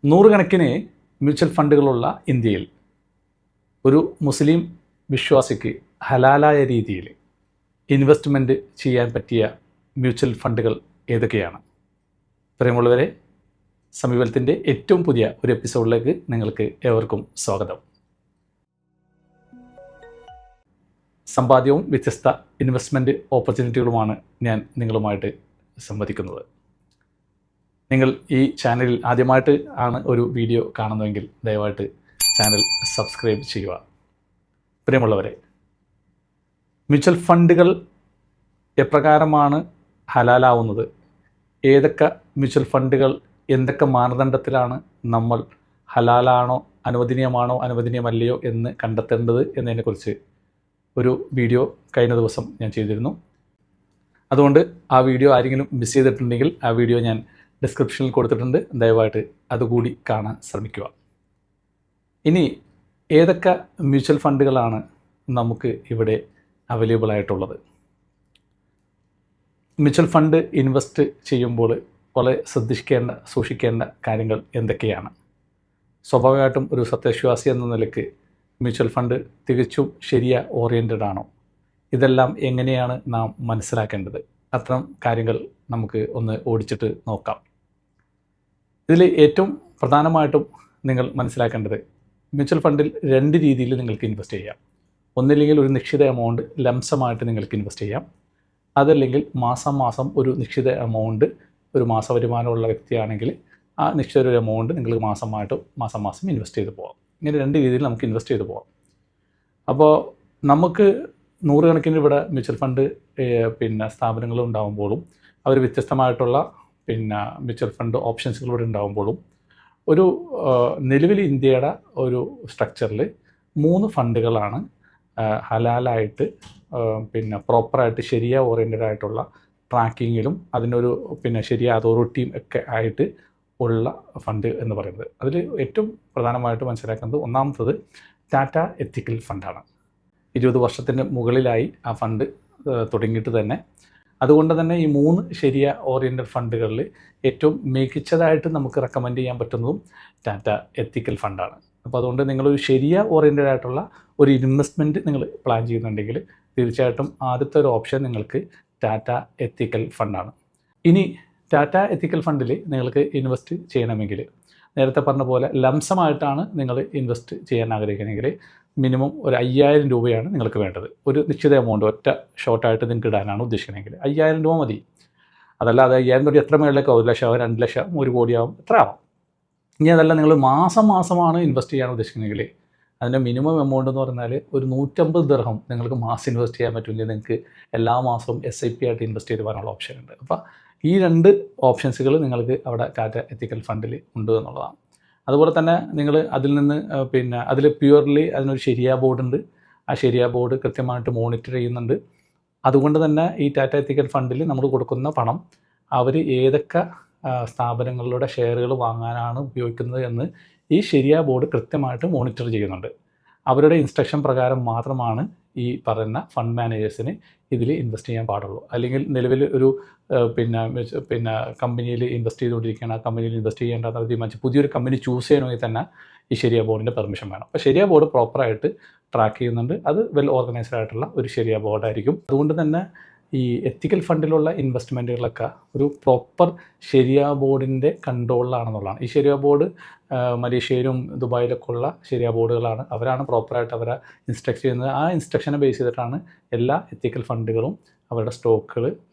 നൂറുകണക്കിന് മ്യൂച്വൽ ഫണ്ടുകളുള്ള ഇന്ത്യയിൽ ഒരു മുസ്ലിം വിശ്വാസിക്ക് ഹലാലായ രീതിയിൽ ഇൻവെസ്റ്റ്മെൻറ്റ് ചെയ്യാൻ പറ്റിയ മ്യൂച്വൽ ഫണ്ടുകൾ ഏതൊക്കെയാണ്? പ്രിയമുള്ളവരെ, സമീപനത്തിൻ്റെ ഏറ്റവും പുതിയ ഒരു എപ്പിസോഡിലേക്ക് നിങ്ങൾക്ക് ഏവർക്കും സ്വാഗതം. സമ്പാദ്യവും വ്യത്യസ്ത ഇൻവെസ്റ്റ്മെൻറ്റ് ഓപ്പർച്യൂണിറ്റികളുമാണ് ഞാൻ നിങ്ങളുമായിട്ട് സംവദിക്കുന്നത്. നിങ്ങൾ ഈ ചാനലിൽ ആദ്യമായിട്ട് ആണ് ഒരു വീഡിയോ കാണുന്നതെങ്കിൽ ദയവായിട്ട് ചാനൽ സബ്സ്ക്രൈബ് ചെയ്യുക. പ്രിയമുള്ളവരെ, മ്യൂച്വൽ ഫണ്ടുകൾ എപ്രകാരമാണ് ഹലാലാവുന്നത്, ഏതൊക്കെ മ്യൂച്വൽ ഫണ്ടുകൾ എന്തൊക്കെ മാനദണ്ഡത്തിലാണ് നമ്മൾ ഹലാലാണോ അനുവദനീയമാണോ അനുവദനീയമല്ലയോ എന്ന് കണ്ടെത്തേണ്ടത് എന്നതിനെക്കുറിച്ച് ഒരു വീഡിയോ കഴിഞ്ഞ ദിവസം ഞാൻ ചെയ്തിരുന്നു. അതുകൊണ്ട് ആ വീഡിയോ ആരെങ്കിലും മിസ് ചെയ്തിട്ടുണ്ടെങ്കിൽ ആ വീഡിയോ ഞാൻ ഡിസ്ക്രിപ്ഷനിൽ കൊടുത്തിട്ടുണ്ട്, ദയവായിട്ട് അതുകൂടി കാണാൻ ശ്രമിക്കുക. ഇനി ഏതൊക്കെ മ്യൂച്വൽ ഫണ്ടുകളാണ് നമുക്ക് ഇവിടെ അവൈലബിൾ ആയിട്ടുള്ളത്? മ്യൂച്വൽ ഫണ്ട് ഇൻവെസ്റ്റ് ചെയ്യുമ്പോൾ വളരെ സൂക്ഷിക്കേണ്ട കാര്യങ്ങൾ എന്തൊക്കെയാണ്? സ്വാഭാവികമായിട്ടും ഒരു സത്യവിശ്വാസി എന്ന നിലയ്ക്ക് മ്യൂച്വൽ ഫണ്ട് തികച്ചും ഓറിയൻറ്റഡ് ആണോ? ഇതെല്ലാം എങ്ങനെയാണ് നാം മനസ്സിലാക്കേണ്ടത്? അത്തരം കാര്യങ്ങൾ നമുക്ക് ഒന്ന് ഓടിച്ചിട്ട് നോക്കാം. ഇതിൽ ഏറ്റവും പ്രധാനമായിട്ടും നിങ്ങൾ മനസ്സിലാക്കേണ്ടത്, മ്യൂച്വൽ ഫണ്ടിൽ രണ്ട് രീതിയിൽ നിങ്ങൾക്ക് ഇൻവെസ്റ്റ് ചെയ്യാം. ഒന്നില്ലെങ്കിൽ ഒരു നിശ്ചിത എമൗണ്ട് ലംസമായിട്ട് നിങ്ങൾക്ക് ഇൻവെസ്റ്റ് ചെയ്യാം, അതല്ലെങ്കിൽ മാസം ഒരു നിശ്ചിത എമൗണ്ട്, ഒരു മാസവരുമാനമുള്ള വ്യക്തിയാണെങ്കിൽ ആ നിശ്ചിത ഒരു എമൗണ്ട് നിങ്ങൾക്ക് മാസം ഇൻവെസ്റ്റ് ചെയ്ത് പോകാം. ഇങ്ങനെ രണ്ട് രീതിയിൽ നമുക്ക് ഇൻവെസ്റ്റ് ചെയ്ത് പോകാം. അപ്പോൾ നമുക്ക് നൂറുകണക്കിന് ഇവിടെ മ്യൂച്വൽ ഫണ്ട് സ്ഥാപനങ്ങൾ ഉണ്ടാകുമ്പോഴും അവർ വ്യത്യസ്തമായിട്ടുള്ള മ്യൂച്വൽ ഫണ്ട് ഓപ്ഷൻസുകളിലൂടെ ഉണ്ടാകുമ്പോഴും ഒരു നിലവിൽ ഇന്ത്യയുടെ ഒരു സ്ട്രക്ചറിൽ 3 ഫണ്ടുകളാണ് ഹലാലായിട്ട് പ്രോപ്പറായിട്ട് ഓറിയൻറ്റഡ് ആയിട്ടുള്ള ട്രാക്കിങ്ങിലും അതിനൊരു അതോറിറ്റിയും ഒക്കെ ആയിട്ട് ഉള്ള ഫണ്ട് എന്ന് പറയുന്നത്. അതിൽ ഏറ്റവും പ്രധാനമായിട്ട് മനസ്സിലാക്കുന്നത് ഒന്നാമത്തത് ടാറ്റ എത്തിക്കൽ ഫണ്ടാണ്. 20 വർഷത്തിന് മുകളിലായി ആ ഫണ്ട് തുടങ്ങിയിട്ട് തന്നെ. അതുകൊണ്ട് തന്നെ ഈ 3 ഓറിയൻറ്റഡ് ഫണ്ടുകളിൽ ഏറ്റവും മികച്ചതായിട്ട് നമുക്ക് റെക്കമെൻഡ് ചെയ്യാൻ പറ്റുന്നതും ടാറ്റ എത്തിക്കൽ ഫണ്ടാണ്. അപ്പോൾ അതുകൊണ്ട് നിങ്ങളൊരു ഓറിയൻറ്റഡ് ആയിട്ടുള്ള ഒരു ഇൻവെസ്റ്റ്മെൻറ്റ് നിങ്ങൾ പ്ലാൻ ചെയ്യുന്നുണ്ടെങ്കിൽ തീർച്ചയായിട്ടും ആദ്യത്തെ ഒരു ഓപ്ഷൻ നിങ്ങൾക്ക് ടാറ്റ എത്തിക്കൽ ഫണ്ടാണ്. ഇനി ടാറ്റ എത്തിക്കൽ ഫണ്ടിൽ നിങ്ങൾക്ക് ഇൻവെസ്റ്റ് ചെയ്യണമെങ്കിൽ നേരത്തെ പറഞ്ഞ പോലെ ലംസമായിട്ടാണ് നിങ്ങൾ ഇൻവെസ്റ്റ് ചെയ്യാൻ ആഗ്രഹിക്കണമെങ്കിൽ മിനിമം ഒരു 5000 രൂപയാണ് നിങ്ങൾക്ക് വേണ്ടത്. ഒരു നിശ്ചിത എമൗണ്ട് ഒറ്റ ഷോർട്ടായിട്ട് നിങ്ങൾക്ക് ഇടാനാണ് ഉദ്ദേശിക്കണമെങ്കിൽ 5000 രൂപ മതി. അതല്ലാതെ 5000 രൂപ എത്ര മേളിലേക്ക് 1 ലക്ഷം 2 ലക്ഷം 1 കോടിയാവും, എത്ര ആവാം. ഇനി അതല്ല നിങ്ങൾ മാസമാണ് ഇൻവെസ്റ്റ് ചെയ്യാൻ ഉദ്ദേശിക്കണമെങ്കിൽ അതിൻ്റെ മിനിമം എമൗണ്ട് എന്ന് പറഞ്ഞാൽ ഒരു 150 ദിർഹം നിങ്ങൾക്ക് മാസം ഇൻവെസ്റ്റ് ചെയ്യാൻ പറ്റുമെങ്കിൽ നിങ്ങൾക്ക് എല്ലാ മാസവും SIP ആയിട്ട് ഇൻവെസ്റ്റ് ചെയ്ത് പോകാനുള്ള ഓപ്ഷൻ ഉണ്ട്. അപ്പോൾ ഈ 2 ഓപ്ഷൻസുകൾ നിങ്ങൾക്ക് അവിടെ ടാറ്റ എത്തിക്കൽ ഫണ്ടിൽ ഉണ്ട് എന്നുള്ളതാണ്. അതുപോലെ തന്നെ നിങ്ങൾ അതിൽ നിന്ന് അതിൽ പ്യുവർലി അതിനൊരു ബോർഡ് ഉണ്ട്. ആ ബോർഡ് കൃത്യമായിട്ട് മോണിറ്റർ ചെയ്യുന്നുണ്ട്. അതുകൊണ്ട് തന്നെ ഈ ടാറ്റ എത്തിക്കൽ ഫണ്ടിൽ നമ്മൾ കൊടുക്കുന്ന പണം അവർ ഏതൊക്കെ സ്ഥാപനങ്ങളുടെ ഷെയറുകൾ വാങ്ങാനാണ് ഉപയോഗിക്കുന്നത് എന്ന് ഈ ബോർഡ് കൃത്യമായിട്ട് മോണിറ്റർ ചെയ്യുന്നുണ്ട്. അവരുടെ ഇൻസ്ട്രക്ഷൻ പ്രകാരം മാത്രമാണ് ഈ പറയുന്ന ഫണ്ട് മാനേജേഴ്സിന് ഇതിൽ ഇൻവെസ്റ്റ് ചെയ്യാൻ പാടുള്ളൂ. അല്ലെങ്കിൽ നിലവിൽ ഒരു കമ്പനിയിൽ ഇൻവെസ്റ്റ് ചെയ്തുകൊണ്ടിരിക്കുകയാണ്, ആ കമ്പനിയിൽ ഇൻവെസ്റ്റ് ചെയ്യേണ്ടത് തീരുമാനിച്ച് പുതിയൊരു കമ്പനി ചൂസ് ചെയ്യണമെങ്കിൽ തന്നെ ഈ ബോർഡിൻ്റെ പെർമിഷൻ വേണം. അപ്പോൾ ബോർഡ് പ്രോപ്പറായിട്ട് ട്രാക്ക് ചെയ്യുന്നുണ്ട്. അത് വെൽ ഓർഗനൈസ്ഡ് ആയിട്ടുള്ള ഒരു ബോർഡായിരിക്കും. അതുകൊണ്ട് തന്നെ ഈ എത്തിക്കൽ ഫണ്ടിലുള്ള ഇൻവെസ്റ്റ്മെൻറ്റുകളൊക്കെ ഒരു പ്രോപ്പർ ബോർഡിൻ്റെ കൺട്രോളിലാണെന്നുള്ളതാണ്. ഈ ബോർഡ് മലേഷ്യയിലും ദുബായിലൊക്കെ ഉള്ള ബോർഡുകളാണ്. അവരാണ് പ്രോപ്പറായിട്ട് അവരെ ഇൻസ്ട്രക്ട് ചെയ്യുന്നത്. ആ ഇൻസ്ട്രക്ഷനെ ബേസ് ചെയ്തിട്ടാണ് എല്ലാ എത്തിക്കൽ ഫണ്ടുകളും അവരുടെ സ്റ്റോക്കുകൾ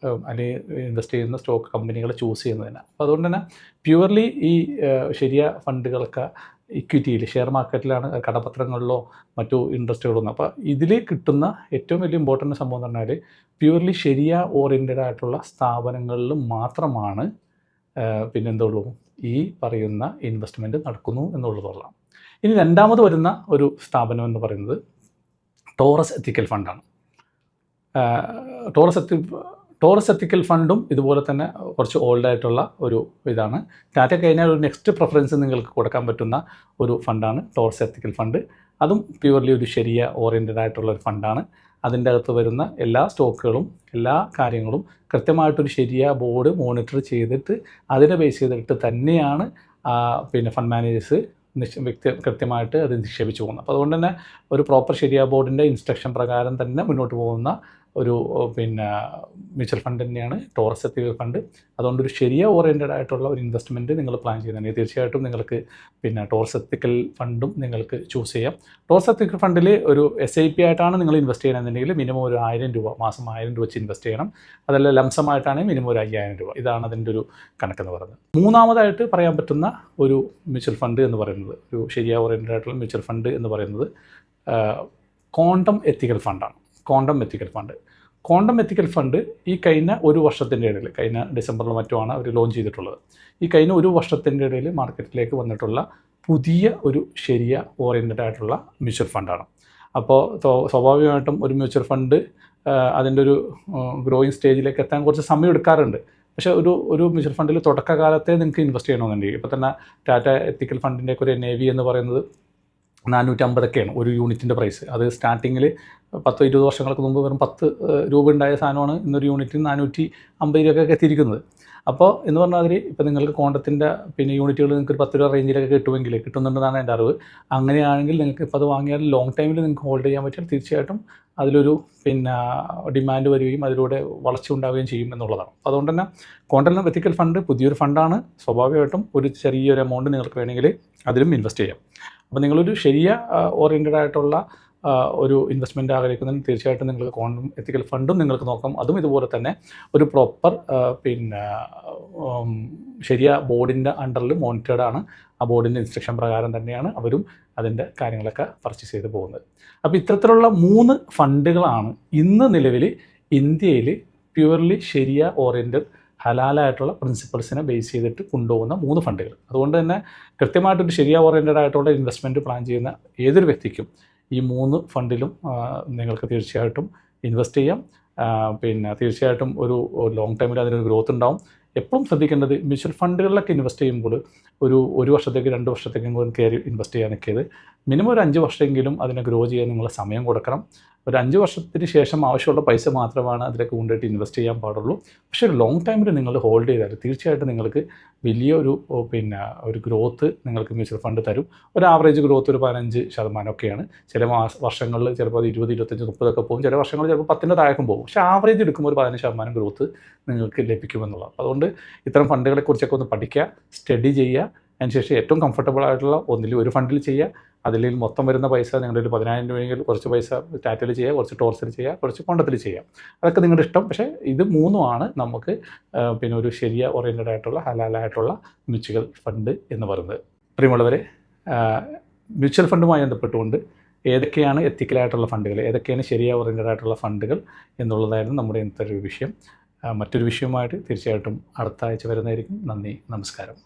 അല്ലെങ്കിൽ ഇൻവെസ്റ്റ് ചെയ്യുന്ന സ്റ്റോക്ക് കമ്പനികൾ ചൂസ് ചെയ്യുന്നതിന്. അപ്പോൾ അതുകൊണ്ട് തന്നെ പ്യുവർലി ഈ ഫണ്ടുകളൊക്കെ ഇക്വിറ്റിയിൽ ഷെയർ മാർക്കറ്റിലാണ്, കടപത്രങ്ങളിലോ മറ്റു ഇൻട്രസ്റ്റുകളൊന്നും. അപ്പോൾ ഇതിൽ കിട്ടുന്ന ഏറ്റവും വലിയ ഇമ്പോർട്ടൻ്റ് സംഭവം എന്ന് പറഞ്ഞാൽ പ്യുവർലി ഓറിയൻറ്റഡ് ആയിട്ടുള്ള സ്ഥാപനങ്ങളിൽ മാത്രമാണ് എന്തുള്ളൂ ഈ പറയുന്ന ഇൻവെസ്റ്റ്മെൻറ്റ് നടക്കുന്നു എന്നുള്ളതുള്ള. ഇനി രണ്ടാമത് വരുന്ന ഒരു സ്ഥാപനം എന്ന് പറയുന്നത് ടോറസ് എത്തിക്കൽ ഫണ്ടാണ്. ടോറസ് എത്തിക്കൽ ഫണ്ടും ഇതുപോലെ തന്നെ കുറച്ച് ഓൾഡായിട്ടുള്ള ഒരു ഇതാണ്. ടാറ്റ കഴിഞ്ഞാൽ ഒരു നെക്സ്റ്റ് പ്രിഫറൻസ് നിങ്ങൾക്ക് കൊടുക്കാൻ പറ്റുന്ന ഒരു ഫണ്ടാണ് ടോറസ് എത്തിക്കൽ ഫണ്ട്. അതും പ്യുവർലി ഒരു ഓറിയൻറ്റഡ് ആയിട്ടുള്ള ഒരു ഫണ്ടാണ്. അതിൻ്റെ അകത്ത് വരുന്ന എല്ലാ സ്റ്റോക്കുകളും എല്ലാ കാര്യങ്ങളും കൃത്യമായിട്ടൊരു ബോർഡ് മോണിറ്റർ ചെയ്തിട്ട് അതിനെ ബേസ് ചെയ്തിട്ട് തന്നെയാണ് പിന്നെ ഫണ്ട് മാനേജേഴ്സ് കൃത്യമായിട്ട് അത് നിക്ഷേപിച്ചു പോകുന്നത്. അപ്പോൾ അതുകൊണ്ട് തന്നെ ഒരു പ്രോപ്പർ ശരിയ ബോർഡിൻ്റെ ഇൻസ്ട്രക്ഷൻ പ്രകാരം തന്നെ മുന്നോട്ട് പോകുന്ന ഒരു പിന്നെ മ്യൂച്വൽ ഫണ്ട് തന്നെയാണ് ടോറസ് എത്തിക്കൽ ഫണ്ട്. അതുകൊണ്ടൊരു ശരിയ ഓറിയൻറ്റഡ് ആയിട്ടുള്ള ഒരു ഇൻവെസ്റ്റ്മെൻറ്റ് നിങ്ങൾ പ്ലാൻ ചെയ്യുന്നുണ്ടെങ്കിൽ തീർച്ചയായിട്ടും നിങ്ങൾക്ക് പിന്നെ ടോറസ് എത്തിക്കൽ ഫണ്ടും നിങ്ങൾക്ക് ചൂസ് ചെയ്യാം. ടോറസ് എത്തിക്കൽ ഫണ്ടിൽ ഒരു SIP ആയിട്ടാണ് നിങ്ങൾ ഇൻവെസ്റ്റ് ചെയ്യണമെന്നുണ്ടെങ്കിൽ മിനിമം ഒരു 1000 രൂപ മാസം 1000 രൂപ വെച്ച് ഇൻവെസ്റ്റ് ചെയ്യണം. അതല്ല ലംസമായിട്ടാണെങ്കിൽ മിനിമം ഒരു 5000 രൂപ. ഇതാണ് അതിൻ്റെ ഒരു കണക്കെന്ന് പറയുന്നത്. മൂന്നാമതായിട്ട് പറയാൻ പറ്റുന്ന ഒരു മ്യൂച്വൽ ഫണ്ട് എന്ന് പറയുന്നത്, ഒരു ശരിയ ഓറിയൻറ്റഡ് ആയിട്ടുള്ള മ്യൂച്വൽ ഫണ്ട് എന്ന് പറയുന്നത് ക്വാണ്ടം എത്തിക്കൽ ഫണ്ടാണ്. ക്വാണ്ടം എത്തിക്കൽ ഫണ്ട് ഈ കഴിഞ്ഞ ഒരു വർഷത്തിൻ്റെ ഇടയിൽ, കഴിഞ്ഞ ഡിസംബറിൽ മറ്റുമാണ് അവർ ലോഞ്ച് ചെയ്തിട്ടുള്ളത്. ഈ കഴിഞ്ഞ ഒരു വർഷത്തിൻ്റെ ഇടയിൽ മാർക്കറ്റിലേക്ക് വന്നിട്ടുള്ള പുതിയ ഒരു ശരിയ ഓറിയൻറ്റഡ് ആയിട്ടുള്ള മ്യൂച്വൽ ഫണ്ടാണ്. അപ്പോൾ സ്വാഭാവികമായിട്ടും ഒരു മ്യൂച്വൽ ഫണ്ട് അതിൻ്റെ ഒരു ഗ്രോയിങ് സ്റ്റേജിലേക്ക് എത്താൻ കുറച്ച് സമയം എടുക്കാറുണ്ട്. പക്ഷേ ഒരു മ്യൂച്വൽ ഫണ്ടിൽ തുടക്കകാലത്തെ നിങ്ങൾക്ക് ഇൻവെസ്റ്റ് ചെയ്യണമെന്നുണ്ടെങ്കിൽ, ഇപ്പോൾ തന്നെ ടാറ്റ എത്തിക്കൽ ഫണ്ടിൻ്റെയൊക്കെ ഒരു NAV എന്ന് പറയുന്നത് 450 ഒരു യൂണിറ്റിൻ്റെ പ്രൈസ്. അത് സ്റ്റാർട്ടിങ്ങിൽ 10-20 വർഷങ്ങൾക്ക് മുമ്പ് വെറും 10 രൂപ ഉണ്ടായ സാധനമാണ് ഇന്നൊരു യൂണിറ്റിന് 450 രൂപയൊക്കെ എത്തിയിരിക്കുന്നത്. അപ്പോൾ എന്ന് പറഞ്ഞാൽ ഇപ്പോൾ നിങ്ങൾക്ക് ക്വാണ്ടത്തിൻ്റെ പിന്നെ യൂണിറ്റുകൾ നിങ്ങൾക്ക് ഒരു 10 രൂപ റേഞ്ചിലൊക്കെ കിട്ടുന്നുണ്ടെന്നാണ് എൻ്റെ അറിവ്. അങ്ങനെയാണെങ്കിൽ നിങ്ങൾക്ക് ഇപ്പോൾ അത് വാങ്ങിയാൽ ലോങ് ടൈമിൽ നിങ്ങൾക്ക് ഹോൾഡ് ചെയ്യാൻ പറ്റിയാൽ തീർച്ചയായിട്ടും അതിലൊരു പിന്നെ ഡിമാൻഡ് വരികയും അതിലൂടെ വളർച്ച ഉണ്ടാവുകയും ചെയ്യും എന്നുള്ളതാണ്. അപ്പോൾ അതുകൊണ്ട് തന്നെ ക്വാണ്ടം എത്തിക്കൽ ഫണ്ട് പുതിയൊരു ഫണ്ടാണ്. സ്വാഭാവികമായിട്ടും ഒരു ചെറിയൊരു എമൗണ്ട് നിങ്ങൾക്ക് വേണമെങ്കിൽ അതിലും ഇൻവെസ്റ്റ് ചെയ്യാം. അപ്പോൾ നിങ്ങളൊരു ശരിയ ഓറിയൻറ്റഡ് ആയിട്ടുള്ള ഒരു ഇൻവെസ്റ്റ്മെൻറ്റ് ആഗ്രഹിക്കുന്നതിന് തീർച്ചയായിട്ടും നിങ്ങൾക്ക് ക്വാണ്ടം എത്തിക്കൽ ഫണ്ടും നിങ്ങൾക്ക് നോക്കാം. അതും ഇതുപോലെ തന്നെ ഒരു പ്രോപ്പർ പിന്നെ ശരിയ ബോർഡിൻ്റെ അണ്ടറിൽ മോണിറ്റേർഡ് ആണ്. ആ ബോർഡിൻ്റെ ഇൻസ്ട്രക്ഷൻ പ്രകാരം തന്നെയാണ് അവരും അതിൻ്റെ കാര്യങ്ങളൊക്കെ പർച്ചേസ് ചെയ്ത് പോകുന്നത്. അപ്പോൾ ഇത്തരത്തിലുള്ള 3 ഫണ്ടുകളാണ് ഇന്ന് നിലവിൽ ഇന്ത്യയിൽ പ്യുവർലി ശരിയ ഓറിയൻറ്റഡ് ഹലാലായിട്ടുള്ള പ്രിൻസിപ്പിൾസിനെ ബേസ് ചെയ്തിട്ട് കൊണ്ടുപോകുന്ന 3 ഫണ്ടുകൾ. അതുകൊണ്ട് തന്നെ കൃത്യമായിട്ടൊരു ശരിയ ഓറിയൻറ്റഡ് ആയിട്ടുള്ള ഇൻവെസ്റ്റ്മെൻറ്റ് പ്ലാൻ ചെയ്യുന്ന ഏതൊരു വ്യക്തിക്കും ഈ 3 ഫണ്ടിലും നിങ്ങൾക്ക് തീർച്ചയായിട്ടും ഇൻവെസ്റ്റ് ചെയ്യാം. പിന്നെ തീർച്ചയായിട്ടും ഒരു ലോങ് ടൈമിൽ അതിനൊരു ഗ്രോത്ത് ഉണ്ടാവും. എപ്പോഴും ശ്രദ്ധിക്കേണ്ടത് മ്യൂച്വൽ ഫണ്ടുകളിലൊക്കെ ഇൻവെസ്റ്റ് ചെയ്യുമ്പോൾ ഒരു വർഷത്തേക്ക് 2 വർഷത്തേക്കും കയറി ഇൻവെസ്റ്റ് ചെയ്യാൻ നിൽക്കിയത് മിനിമം ഒരു 5 വർഷമെങ്കിലും അതിനെ ഗ്രോ ചെയ്യാൻ നിങ്ങൾ സമയം കൊടുക്കണം. ഒരു 5 വർഷത്തിന് ശേഷം ആവശ്യമുള്ള പൈസ മാത്രമാണ് അതിലേക്ക് കൊണ്ടിട്ട് ഇൻവെസ്റ്റ് ചെയ്യാൻ പാടുള്ളൂ. പക്ഷേ ഒരു ലോങ് ടൈമിൽ നിങ്ങൾ ഹോൾഡ് ചെയ്താൽ തീർച്ചയായിട്ടും നിങ്ങൾക്ക് വലിയൊരു പിന്നെ ഒരു ഗ്രോത്ത് നിങ്ങൾക്ക് മ്യൂച്വൽ ഫണ്ട് തരും. ഒരു ആവറേജ് ഗ്രോത്ത് ഒരു 15% ഒക്കെയാണ്. ചില വർഷങ്ങളിൽ ചിലപ്പോൾ അത് 20, 25, 30 പോകും. ചില വർഷങ്ങളിൽ ചിലപ്പോൾ 10ൻ്റെ താഴേക്കും പോകും. പക്ഷേ ആവറേജ് എടുക്കുമ്പോൾ ഒരു 15% ഗ്രോത്ത് നിങ്ങൾക്ക് ലഭിക്കുമെന്നുള്ളത്. അതുകൊണ്ട് ഇത്തരം ഫണ്ടുകളെക്കുറിച്ചൊക്കെ ഒന്ന് പഠിക്കുക, സ്റ്റഡി ചെയ്യുക. അതിനുശേഷം ഏറ്റവും കംഫർട്ടബിൾ ആയിട്ടുള്ള ഒരു ഫണ്ടിൽ ചെയ്യുക. അതിൽ മൊത്തം വരുന്ന പൈസ നിങ്ങളുടെ ഒരു 10,000 രൂപയെങ്കിൽ കുറച്ച് പൈസ ടാറ്റയിൽ ചെയ്യുക, കുറച്ച് ടോർസിൽ ചെയ്യുക, കുറച്ച് ക്വാണ്ടത്തിൽ ചെയ്യുക. അതൊക്കെ നിങ്ങളുടെ ഇഷ്ടം. പക്ഷേ ഇത് 3 നമുക്ക് പിന്നെ ഒരു ശരിയ ഓറിയൻറ്റഡ് ആയിട്ടുള്ള ഹലാലായിട്ടുള്ള മ്യൂച്വൽ ഫണ്ട് എന്ന് പറയുന്നത്. പ്രിയമുള്ളവരെ, മ്യൂച്വൽ ഫണ്ടുമായി ബന്ധപ്പെട്ടുകൊണ്ട് ഏതൊക്കെയാണ് എത്തിക്കലായിട്ടുള്ള ഫണ്ടുകൾ, ഏതൊക്കെയാണ് ശരിയ ഓറിയൻറ്റഡ് ആയിട്ടുള്ള ഫണ്ടുകൾ എന്നുള്ളതായിരുന്നു നമ്മുടെ ഇന്നത്തെ ഒരു വിഷയം. മറ്റൊരു വിഷയവുമായിട്ട് തീർച്ചയായിട്ടും അടുത്ത ആഴ്ച വരുന്നതായിരിക്കും. നന്ദി, നമസ്കാരം.